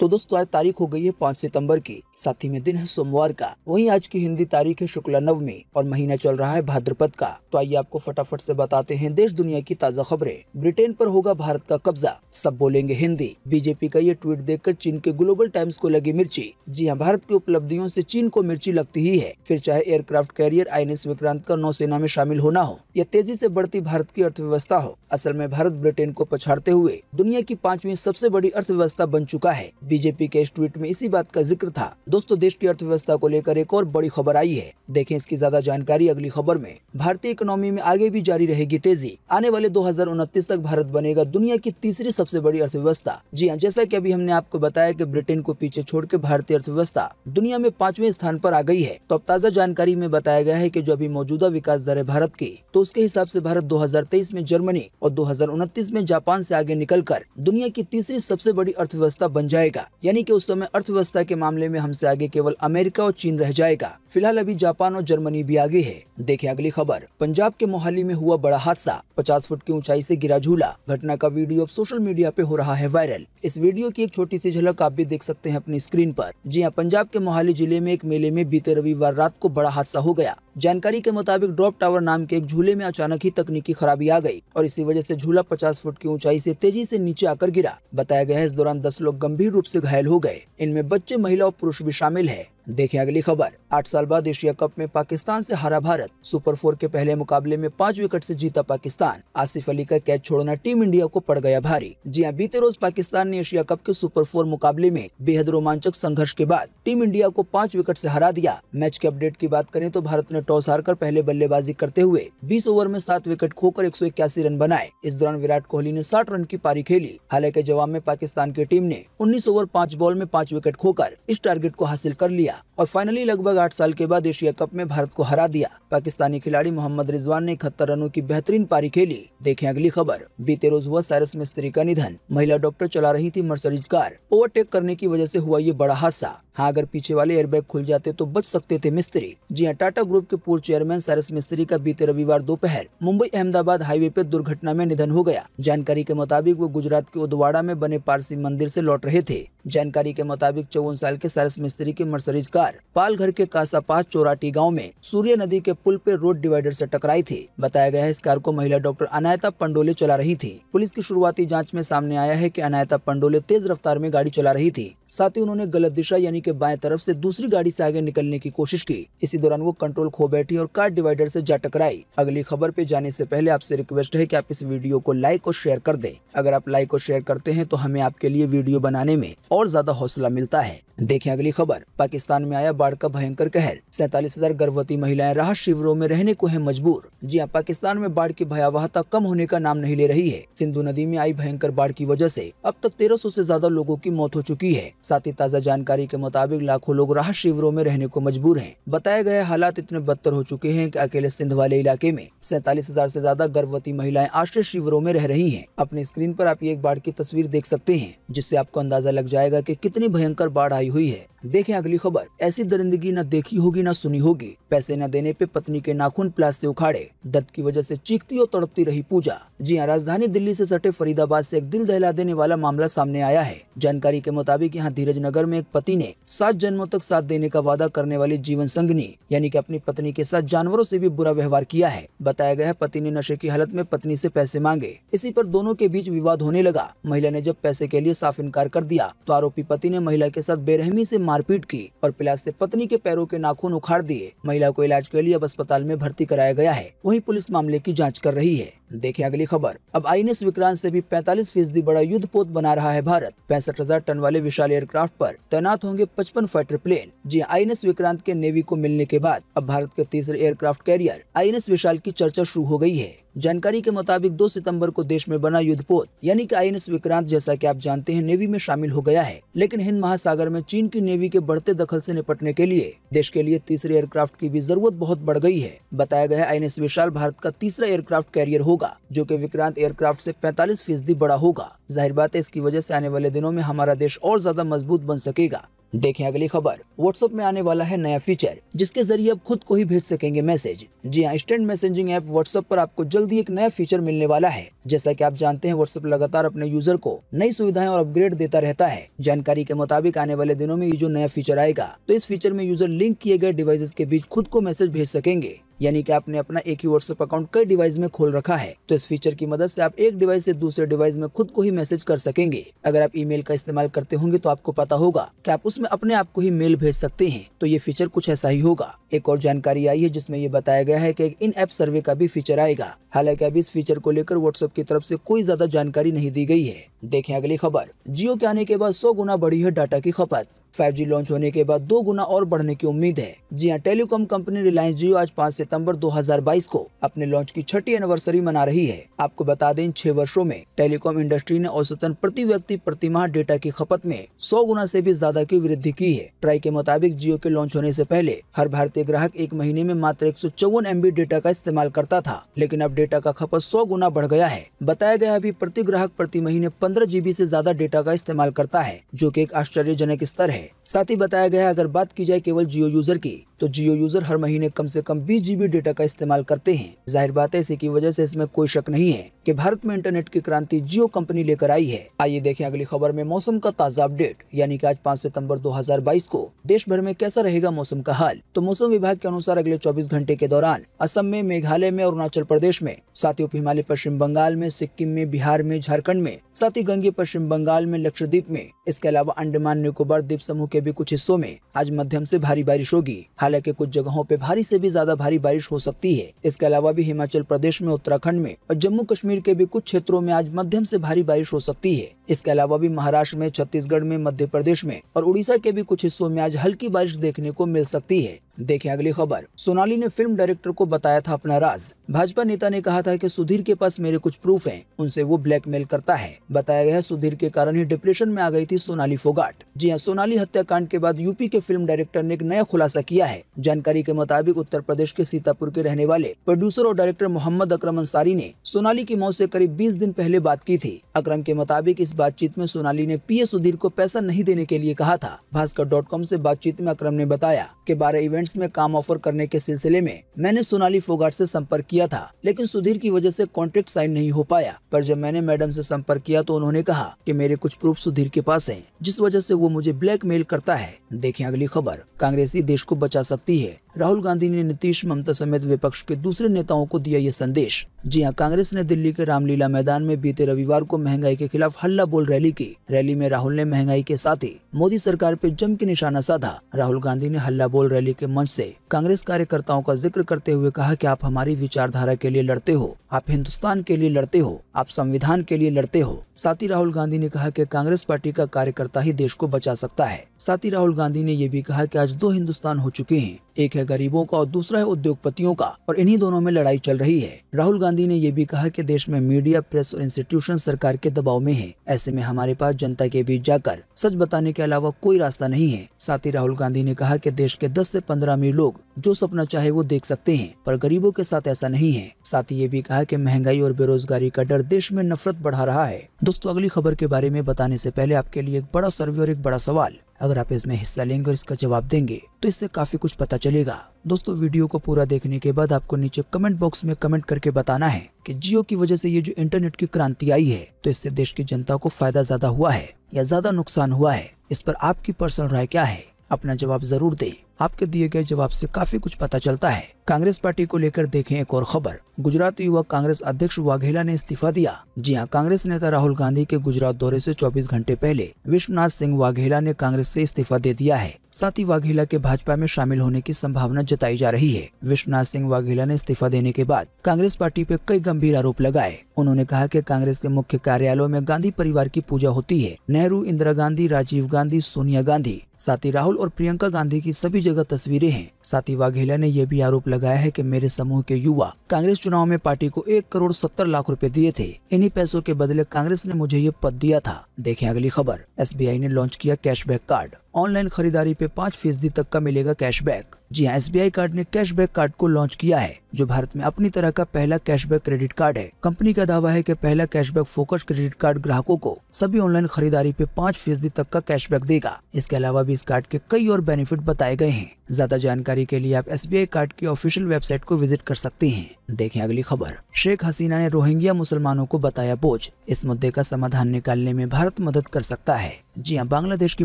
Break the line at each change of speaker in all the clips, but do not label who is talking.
तो दोस्तों आज तारीख हो गई है 5 सितंबर की, साथ ही में दिन है सोमवार का। वहीं आज की हिंदी तारीख है शुक्ला नवमी और महीना चल रहा है भाद्रपद का। तो आइए आपको फटाफट से बताते हैं देश दुनिया की ताजा खबरें। ब्रिटेन पर होगा भारत का कब्जा, सब बोलेंगे हिंदी। बीजेपी का ये ट्वीट देखकर चीन के ग्लोबल टाइम्स को लगी मिर्ची। जी हाँ, भारत की उपलब्धियों से चीन को मिर्ची लगती ही है, फिर चाहे एयरक्राफ्ट कैरियर INS विक्रांत का नौसेना में शामिल होना हो या तेजी से बढ़ती भारत की अर्थव्यवस्था हो। असल में भारत ब्रिटेन को पछाड़ते हुए दुनिया की 5वीं सबसे बड़ी अर्थव्यवस्था बन चुका है। बीजेपी के इस ट्वीट में इसी बात का जिक्र था। दोस्तों देश की अर्थव्यवस्था को लेकर एक और बड़ी खबर आई है, देखें इसकी ज्यादा जानकारी अगली खबर में। भारतीय इकोनॉमी में आगे भी जारी रहेगी तेजी, आने वाले 2029 तक भारत बनेगा दुनिया की तीसरी सबसे बड़ी अर्थव्यवस्था। जी हाँ, जैसा कि अभी हमने आपको बताया कि ब्रिटेन को पीछे छोड़ के भारतीय अर्थव्यवस्था दुनिया में 5वें स्थान पर आ गई है। तो अब ताजा जानकारी में बताया गया है कि जो अभी मौजूदा विकास दर है भारत की, तो उसके हिसाब से भारत 2023 में जर्मनी और 2029 में जापान से आगे निकलकर दुनिया की तीसरी सबसे बड़ी अर्थव्यवस्था बन जाएगा। यानी कि उस समय अर्थव्यवस्था के मामले में हमसे आगे केवल अमेरिका और चीन रह जाएगा। फिलहाल अभी जापान और जर्मनी भी आगे है। देखें अगली खबर। पंजाब के मोहाली में हुआ बड़ा हादसा, 50 फुट की ऊंचाई से गिरा झूला। घटना का वीडियो अब सोशल मीडिया पे हो रहा है वायरल। इस वीडियो की एक छोटी सी झलक आप भी देख सकते हैं अपनी स्क्रीन पर। जी हाँ, पंजाब के मोहाली जिले में एक मेले में बीते रविवार रात को बड़ा हादसा हो गया। जानकारी के मुताबिक ड्रॉप टावर नाम के एक झूले में अचानक ही तकनीकी खराबी आ गई और इसी वजह से झूला 50 फुट की ऊंचाई से तेजी से नीचे आकर गिरा। बताया गया है इस दौरान 10 लोग गंभीर रूप से घायल हो गए, इनमें बच्चे, महिला और पुरुष भी शामिल है। देखें अगली खबर। 8 साल बाद एशिया कप में पाकिस्तान से हारा भारत। सुपर 4 के पहले मुकाबले में 5 विकेट से जीता पाकिस्तान। आसिफ अली का कैच छोड़ना टीम इंडिया को पड़ गया भारी। जी हां, बीते रोज पाकिस्तान ने एशिया कप के सुपर 4 मुकाबले में बेहद रोमांचक संघर्ष के बाद टीम इंडिया को 5 विकेट से हरा दिया। मैच के अपडेट की बात करें तो भारत ने टॉस हारकर पहले बल्लेबाजी करते हुए 20 ओवर में 7 विकेट खोकर 181 रन बनाए। इस दौरान विराट कोहली ने 60 रन की पारी खेली। हालांकि जवाब में पाकिस्तान की टीम ने 19 ओवर 5 बॉल में 5 विकेट खोकर इस टारगेट को हासिल कर लिया और फाइनली लगभग 8 साल के बाद एशिया कप में भारत को हरा दिया। पाकिस्तानी खिलाड़ी मोहम्मद रिजवान ने 71 रनों की बेहतरीन पारी खेली। देखें अगली खबर। बीते रोज हुआ साइरस मिस्त्री का निधन। महिला डॉक्टर चला रही थी मर्सिडीज कार, ओवरटेक करने की वजह से हुआ ये बड़ा हादसा। हाँ, अगर पीछे वाले एयरबैग खुल जाते तो बच सकते थे मिस्त्री। जी हाँ, टाटा ग्रुप के पूर्व चेयरमैन साइरस मिस्त्री का बीते रविवार दोपहर मुंबई अहमदाबाद हाईवे पे दुर्घटना में निधन हो गया। जानकारी के मुताबिक वो गुजरात के उदवाड़ा में बने पारसी मंदिर से लौट रहे थे। जानकारी के मुताबिक 54 साल के साइरस मिस्त्री की मर्सिडीज कार पालघर के कासापास चौराटी गांव में सूर्य नदी के पुल पे रोड डिवाइडर से टकराई थी। बताया गया है इस कार को महिला डॉक्टर अनायता पंडोले चला रही थी। पुलिस की शुरुआती जांच में सामने आया है कि अनायता पंडोले तेज रफ्तार में गाड़ी चला रही थी, साथ ही उन्होंने गलत दिशा यानी कि बाएं तरफ से दूसरी गाड़ी से आगे निकलने की कोशिश की। इसी दौरान वो कंट्रोल खो बैठी और कार डिवाइडर से जा टकराई। अगली खबर पे जाने से पहले आपसे रिक्वेस्ट है कि आप इस वीडियो को लाइक और शेयर कर दें। अगर आप लाइक और शेयर करते हैं तो हमें आपके लिए वीडियो बनाने में और ज्यादा हौसला मिलता है। देखें अगली खबर। पाकिस्तान में आया बाढ़ का भयंकर कहर। 47,000 गर्भवती महिलाएं राहत शिविरों में रहने को है मजबूर। जी हाँ, पाकिस्तान में बाढ़ की भयावहता कम होने का नाम नहीं ले रही है। सिंधु नदी में आई भयंकर बाढ़ की वजह से अब तक 1300 से ज्यादा लोगों की मौत हो चुकी है। साथ ही ताजा जानकारी के मुताबिक लाखों लोग राहत शिविरों में रहने को मजबूर हैं। बताया गया हालात इतने बदतर हो चुके हैं कि अकेले सिंध वाले इलाके में 47,000 से ज्यादा गर्भवती महिलाएं आश्रय शिविरों में रह रही हैं। अपनी स्क्रीन पर आप ये एक बाढ़ की तस्वीर देख सकते हैं, जिससे आपको अंदाजा लग जाएगा कि कितनी भयंकर बाढ़ आई हुई है। देखें अगली खबर। ऐसी दरिंदगी न देखी होगी न सुनी होगी। पैसे न देने पे पत्नी के नाखून प्लास से उखाड़े। दर्द की वजह से चीखती और तड़पती रही पूजा। जी हाँ, राजधानी दिल्ली से सटे फरीदाबाद से एक दिल दहला देने वाला मामला सामने आया है। जानकारी के मुताबिक यहाँ धीरज नगर में एक पति ने 7 जन्मों तक साथ देने का वादा करने वाली जीवन संगनी यानी कि अपनी पत्नी के साथ जानवरों से भी बुरा व्यवहार किया है। बताया गया है पति ने नशे की हालत में पत्नी से पैसे मांगे। इसी पर दोनों के बीच विवाद होने लगा। महिला ने जब पैसे के लिए साफ इनकार कर दिया तो आरोपी पति ने महिला के साथ बेरहमी से मारपीट की और प्लास से पत्नी के पैरों के नाखून उखाड़ दिए। महिला को इलाज के लिए अब अस्पताल में भर्ती कराया गया है। वहीं पुलिस मामले की जांच कर रही है। देखें अगली खबर। अब INS विक्रांत से भी 45% बड़ा युद्धपोत बना रहा है भारत। 65,000 टन वाले विशाल एयरक्राफ्ट पर तैनात होंगे 55 फाइटर प्लेन। जी INS विक्रांत के नेवी को मिलने के बाद अब भारत के तीसरे एयरक्राफ्ट कैरियर INS विशाल की चर्चा शुरू हो गई है। जानकारी के मुताबिक 2 सितंबर को देश में बना युद्धपोत यानी कि INS विक्रांत, जैसा कि आप जानते हैं, नेवी में शामिल हो गया है। लेकिन हिंद महासागर में चीन की नेवी के बढ़ते दखल से निपटने के लिए देश के लिए तीसरे एयरक्राफ्ट की भी जरूरत बहुत बढ़ गई है। बताया गया है INS विशाल भारत का तीसरा एयरक्राफ्ट कैरियर होगा, जो कि विक्रांत एयरक्राफ्ट से 45% बड़ा होगा। जाहिर बात है इसकी वजह से आने वाले दिनों में हमारा देश और ज्यादा मजबूत बन सकेगा। देखें अगली खबर। व्हाट्सएप में आने वाला है नया फीचर जिसके जरिए आप खुद को ही भेज सकेंगे मैसेज। जी हाँ, इंस्टेंट मैसेजिंग ऐप व्हाट्सएप पर आपको जल्दी एक नया फीचर मिलने वाला है। जैसा कि आप जानते हैं, व्हाट्सएप लगातार अपने यूजर को नई सुविधाएं और अपग्रेड देता रहता है। जानकारी के मुताबिक आने वाले दिनों में ये जो नया फीचर आएगा, तो इस फीचर में यूजर लिंक किए गए डिवाइसेस के बीच खुद को मैसेज भेज सकेंगे। यानी कि आपने अपना एक ही व्हाट्सएप अकाउंट कई डिवाइस में खोल रखा है, तो इस फीचर की मदद से आप एक डिवाइस से दूसरे डिवाइस में खुद को ही मैसेज कर सकेंगे। अगर आप ईमेल का इस्तेमाल करते होंगे तो आपको पता होगा कि आप उसमें अपने आप को ही मेल भेज सकते हैं, तो ये फीचर कुछ ऐसा ही होगा। एक और जानकारी आई है जिसमें ये बताया गया है कि एक इन ऐप सर्वे का भी फीचर आएगा। हालांकि अभी इस फीचर को लेकर व्हाट्सएप की तरफ से कोई ज्यादा जानकारी नहीं दी गई है। देखें अगली खबर। जियो के आने के बाद 100 गुना बढ़ी है डाटा की खपत। 5G लॉन्च होने के बाद 2 गुना और बढ़ने की उम्मीद है। जी हाँ, टेलीकॉम कंपनी रिलायंस जियो आज 5 सितंबर 2022 को अपने लॉन्च की 6ठी एनिवर्सरी मना रही है। आपको बता दें, इन 6 वर्षों में टेलीकॉम इंडस्ट्री ने औसतन प्रति व्यक्ति प्रति माह डेटा की खपत में 100 गुना से भी ज्यादा की वृद्धि की है। ट्राई के मुताबिक जियो के लॉन्च होने से पहले हर भारतीय ग्राहक एक महीने में मात्र 154 MB डेटा का इस्तेमाल करता था, लेकिन अब डेटा का खपत 100 गुना बढ़ गया है। बताया गया अभी प्रति ग्राहक प्रति महीने 15 GB से ज्यादा डेटा का इस्तेमाल करता है, जो कि एक आश्चर्यजनक स्तर है। साथ ही बताया गया है, अगर बात की जाए केवल जियो यूजर की, तो जियो यूजर हर महीने कम से कम 20 GB डेटा का इस्तेमाल करते हैं। जाहिर बात है, इसी की वजह से इसमें कोई शक नहीं है कि भारत में इंटरनेट की क्रांति जियो कंपनी लेकर आई है। आइए देखें अगली खबर में मौसम का ताजा अपडेट। यानी कि आज 5 सितंबर 2022 को देश भर में कैसा रहेगा मौसम का हाल। तो मौसम विभाग के अनुसार अगले 24 घंटे के दौरान असम में, मेघालय में, अरुणाचल प्रदेश में, साथ ही उप हिमालय पश्चिम बंगाल में, सिक्किम में, बिहार में, झारखंड में, साथ ही गंगे पश्चिम बंगाल में, लक्षद्वीप में, इसके अलावा अंडमान निकोबार द्वीप समूह के भी कुछ हिस्सों में आज मध्यम से भारी बारिश होगी। हालांकि कुछ जगहों पे भारी से भी ज्यादा भारी बारिश हो सकती है। इसके अलावा भी हिमाचल प्रदेश में, उत्तराखंड में और जम्मू कश्मीर के भी कुछ क्षेत्रों में आज मध्यम से भारी बारिश हो सकती है। इसके अलावा भी महाराष्ट्र में, छत्तीसगढ़ में, मध्य प्रदेश में और उड़ीसा के भी कुछ हिस्सों में आज हल्की बारिश देखने को मिल सकती है। देखें अगली खबर। सोनाली ने फिल्म डायरेक्टर को बताया था अपना राज। भाजपा नेता ने कहा था कि सुधीर के पास मेरे कुछ प्रूफ हैं, उनसे वो ब्लैकमेल करता है। बताया गया है, सुधीर के कारण ही डिप्रेशन में आ गई थी सोनाली फोगाट। जी हाँ, सोनाली हत्याकांड के बाद यूपी के फिल्म डायरेक्टर ने एक नया खुलासा किया है। जानकारी के मुताबिक उत्तर प्रदेश के सीतापुर के रहने वाले प्रोड्यूसर और डायरेक्टर मोहम्मद अकरम अंसारी ने सोनाली की मौत से करीब 20 दिन पहले बात की थी। अकरम के मुताबिक इस बातचीत में सोनाली ने पीए सुधीर को पैसा नहीं देने के लिए कहा था। भास्कर.com से बातचीत में अकरम ने बताया कि 12 इवेंट्स में काम ऑफर करने के सिलसिले में मैंने सोनाली फोगाट से संपर्क किया था, लेकिन सुधीर की वजह से कॉन्ट्रैक्ट साइन नहीं हो पाया। पर जब मैंने मैडम से संपर्क किया तो उन्होंने कहा कि मेरे कुछ प्रूफ सुधीर के पास हैं, जिस वजह से वो मुझे ब्लैकमेल करता है। देखें अगली खबर। कांग्रेस ही देश को बचा सकती है। राहुल गांधी ने नीतीश, ममता समेत विपक्ष के दूसरे नेताओं को दिया ये संदेश। जी हां, कांग्रेस ने दिल्ली के रामलीला मैदान में बीते रविवार को महंगाई के खिलाफ हल्ला बोल रैली की। रैली में राहुल ने महंगाई के साथ ही मोदी सरकार पे जम के निशाना साधा। राहुल गांधी ने हल्ला बोल रैली के मंच से कांग्रेस कार्यकर्ताओं का जिक्र करते हुए कहा कि आप हमारी विचारधारा के लिए लड़ते हो, आप हिंदुस्तान के लिए लड़ते हो, आप संविधान के लिए लड़ते हो। साथ ही राहुल गांधी ने कहा कि कांग्रेस पार्टी का कार्यकर्ता ही देश को बचा सकता है। साथ ही राहुल गांधी ने ये भी कहा कि आज 2 हिंदुस्तान हो चुके हैं, एक है गरीबों का और दूसरा है उद्योगपतियों का, और इन्हीं दोनों में लड़ाई चल रही है। राहुल गांधी ने ये भी कहा कि देश में मीडिया, प्रेस और इंस्टीट्यूशन सरकार के दबाव में है। ऐसे में हमारे पास जनता के बीच जाकर सच बताने के अलावा कोई रास्ता नहीं है। साथ ही राहुल गांधी ने कहा कि देश के 10 से 15 अमीर लोग जो सपना चाहे वो देख सकते हैं, पर गरीबों के साथ ऐसा नहीं है। साथ ही ये भी कहा कि महंगाई और बेरोजगारी का डर देश में नफरत बढ़ा रहा है। दोस्तों, अगली खबर के बारे में बताने से पहले आपके लिए एक बड़ा सर्वे और एक बड़ा सवाल। अगर आप इसमें हिस्सा लेंगे और इसका जवाब देंगे तो इससे काफी कुछ पता चलेगा। दोस्तों, वीडियो को पूरा देखने के बाद आपको नीचे कमेंट बॉक्स में कमेंट करके बताना है कि जियो की वजह से ये जो इंटरनेट की क्रांति आई है, तो इससे देश की जनता को फायदा ज्यादा हुआ है या ज्यादा नुकसान हुआ है। इस पर आपकी पर्सनल राय क्या है? अपना जवाब जरूर दें। आपके दिए गए जवाब से काफी कुछ पता चलता है। कांग्रेस पार्टी को लेकर देखें एक और खबर। गुजरात युवा कांग्रेस अध्यक्ष वाघेला ने इस्तीफा दिया। जी हां, कांग्रेस नेता राहुल गांधी के गुजरात दौरे से 24 घंटे पहले विश्वनाथ सिंह वाघेला ने कांग्रेस से इस्तीफा दे दिया है। साथ ही वाघेला के भाजपा में शामिल होने की संभावना जताई जा रही है। विश्वनाथ सिंह वाघेला ने इस्तीफा देने के बाद कांग्रेस पार्टी पे कई गंभीर आरोप लगाए। उन्होंने कहा कि कांग्रेस के मुख्य कार्यालयों में गांधी परिवार की पूजा होती है। नेहरू, इंदिरा गांधी, राजीव गांधी, सोनिया गांधी, साथ ही राहुल और प्रियंका गांधी की सभी जगह तस्वीरें हैं। साथ ही वाघेला ने यह भी आरोप लगाया है कि मेरे समूह के युवा कांग्रेस चुनाव में पार्टी को 1,70,00,000 रुपए दिए थे। इन्हीं पैसों के बदले कांग्रेस ने मुझे ये पद दिया था। देखें अगली खबर। SBI ने लॉन्च किया कैशबैक कार्ड। ऑनलाइन खरीदारी पे 5% तक का मिलेगा कैशबैक। जी हाँ, SBI कार्ड ने कैशबैक कार्ड को लॉन्च किया है, जो भारत में अपनी तरह का पहला कैशबैक क्रेडिट कार्ड है। कंपनी का दावा है कि पहला कैशबैक फोकस क्रेडिट कार्ड ग्राहकों को सभी ऑनलाइन खरीदारी पे 5% तक का कैशबैक देगा। इसके अलावा भी इस कार्ड के कई और बेनिफिट बताए गए हैं। ज्यादा जानकारी के लिए आप SBI कार्ड की ऑफिशियल वेबसाइट को विजिट कर सकते हैं। देखें अगली खबर। शेख हसीना ने रोहिंग्या मुसलमानों को बताया बोझ, इस मुद्दे का समाधान निकालने में भारत मदद कर सकता है। जी हाँ, बांग्लादेश की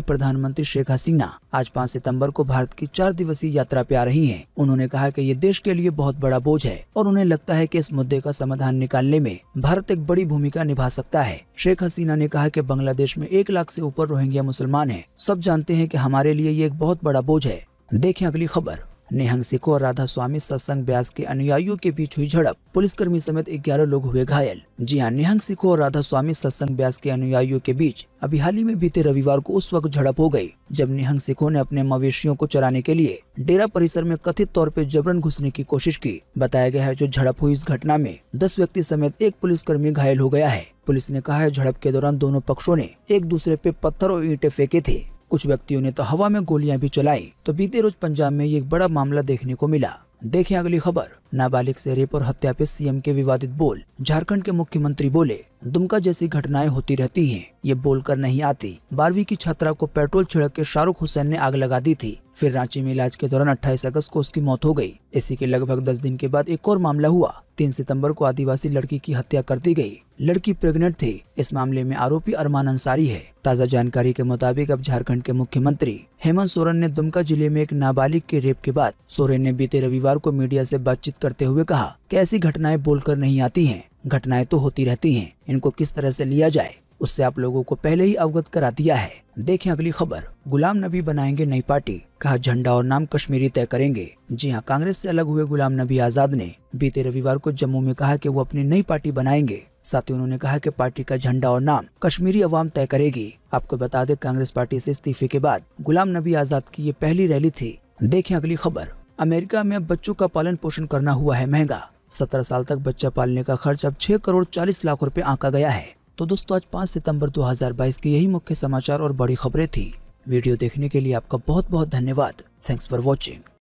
प्रधानमंत्री शेख हसीना आज 5 सितंबर को भारत की 4 दिवसीय यात्रा पे आ रही हैं। उन्होंने कहा कि ये देश के लिए बहुत बड़ा बोझ है और उन्हें लगता है कि इस मुद्दे का समाधान निकालने में भारत एक बड़ी भूमिका निभा सकता है। शेख हसीना ने कहा कि बांग्लादेश में 1 लाख से ऊपर रोहिंग्या मुसलमान हैं। सब जानते हैं कि हमारे लिए ये एक बहुत बड़ा बोझ है। देखें अगली खबर। निहंग सिखों और राधा स्वामी सत्संग ब्यास के अनुयायियों के बीच हुई झड़प, पुलिसकर्मी समेत 11 लोग हुए घायल। जी हां, निहंग सिखों और राधा स्वामी सत्संग ब्यास के अनुयायियों के बीच अभी हाल ही में बीते रविवार को उस वक्त झड़प हो गई जब निहंग सिखों ने अपने मवेशियों को चराने के लिए डेरा परिसर में कथित तौर पर जबरन घुसने की कोशिश की। बताया गया है जो झड़प हुई, इस घटना में 10 व्यक्ति समेत 1 पुलिसकर्मी घायल हो गया है। पुलिस ने कहा है झड़प के दौरान दोनों पक्षों ने एक दूसरे पे पत्थर और ईंटें फेंके थे। कुछ व्यक्तियों ने तो हवा में गोलियां भी चलाई। तो बीते रोज पंजाब में ये एक बड़ा मामला देखने को मिला। देखें अगली खबर। नाबालिग से रेप और हत्या पे सीएम के विवादित बोल। झारखंड के मुख्यमंत्री बोले, दुमका जैसी घटनाएं होती रहती हैं, ये बोलकर नहीं आती। 12वीं की छात्रा को पेट्रोल छिड़क के शाहरुख हुसैन ने आग लगा दी थी। फिर रांची में इलाज के दौरान 28 अगस्त को उसकी मौत हो गई। इसी के लगभग 10 दिन के बाद एक और मामला हुआ। 3 सितंबर को आदिवासी लड़की की हत्या कर दी गई। लड़की प्रेग्नेंट थी। इस मामले में आरोपी अरमान अंसारी है। ताज़ा जानकारी के मुताबिक अब झारखंड के मुख्यमंत्री हेमंत सोरेन ने दुमका जिले में एक नाबालिग के रेप के बाद सोरेन ने बीते रविवार को मीडिया से बातचीत करते हुए कहा कि ऐसी घटनाएं बोलकर नहीं आती हैं, घटनाएं तो होती रहती हैं, इनको किस तरह से लिया जाए उससे आप लोगों को पहले ही अवगत करा दिया है। देखें अगली खबर। गुलाम नबी बनाएंगे नई पार्टी, कहा झंडा और नाम कश्मीरी तय करेंगे। जी हां, कांग्रेस से अलग हुए गुलाम नबी आजाद ने बीते रविवार को जम्मू में कहा कि वो अपनी नई पार्टी बनाएंगे। साथ ही उन्होंने कहा कि पार्टी का झंडा और नाम कश्मीरी अवाम तय करेगी। आपको बता दें, कांग्रेस पार्टी से इस्तीफे के बाद गुलाम नबी आजाद की ये पहली रैली थी। देखें अगली खबर। अमेरिका में अब बच्चों का पालन पोषण करना हुआ है महंगा। 17 साल तक बच्चा पालने का खर्च अब 6 करोड़ 40 लाख रुपए आंका गया है। तो दोस्तों, आज 5 सितंबर 2022 की यही मुख्य समाचार और बड़ी खबरें थी। वीडियो देखने के लिए आपका बहुत बहुत धन्यवाद। Thanks for watching.